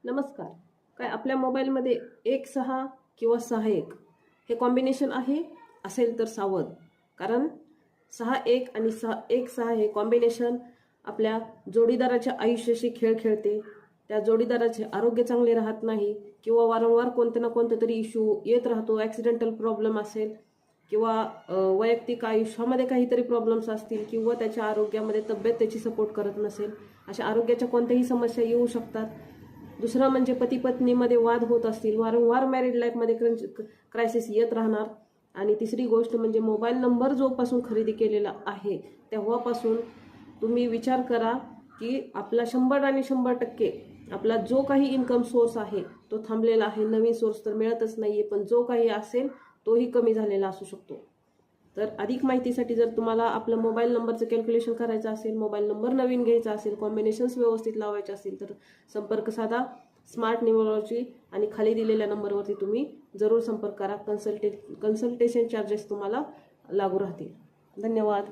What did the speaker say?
नमस्कार. काय आपल्या मोबाईलमध्ये 1-6 किंवा 6-1 हे कॉम्बिनेशन आहे? असेल तर सावध. कारण 6-1 आणि 1-6 हे कॉम्बिनेशन आपल्या जोडीदाराच्या आयुष्याशी खेळ खेळते. त्या जोडीदाराचे आरोग्य चांगले राहत नाही किंवा वारंवार कोणते ना कोणते तरी इश्यू येत राहतो. ॲक्सिडेंटल प्रॉब्लेम असेल किंवा वैयक्तिक आयुष्यामध्ये काहीतरी प्रॉब्लेम्स असतील किंवा त्याच्या आरोग्यामध्ये तब्येत त्याची सपोर्ट करत नसेल, अशा आरोग्याच्या कोणत्याही समस्या येऊ शकतात. दुसरं म्हणजे पती पत्नीमध्ये वाद होत असतील, वारंवार मॅरिड लाईफमध्ये क्रायसिस येत राहणार. आणि तिसरी गोष्ट म्हणजे मोबाईल नंबर जोपासून खरेदी केलेला आहे तेव्हापासून तुम्ही विचार करा की आपला 100 आणि 100% आपला जो काही इन्कम सोर्स आहे तो थांबलेला आहे. नवीन सोर्स तर मिळतच नाहीये, पण जो काही असेल तोही कमी झालेला असू शकतो. तर अधिक माहितीसाठी जर तुम्हाला आपलं मोबाईल नंबरचं कॅल्क्युलेशन करायचं असेल, मोबाईल नंबर नवीन घ्यायचा असेल, कॉम्बिनेशन्स व्यवस्थित लावायचे असतील तर संपर्क साधा स्मार्ट न्यूमरोलॉजी आणि खाली दिलेल्या नंबरवरती तुम्ही जरूर संपर्क करा. कन्सल्टेशन चार्जेस तुम्हाला लागू राहतील. धन्यवाद.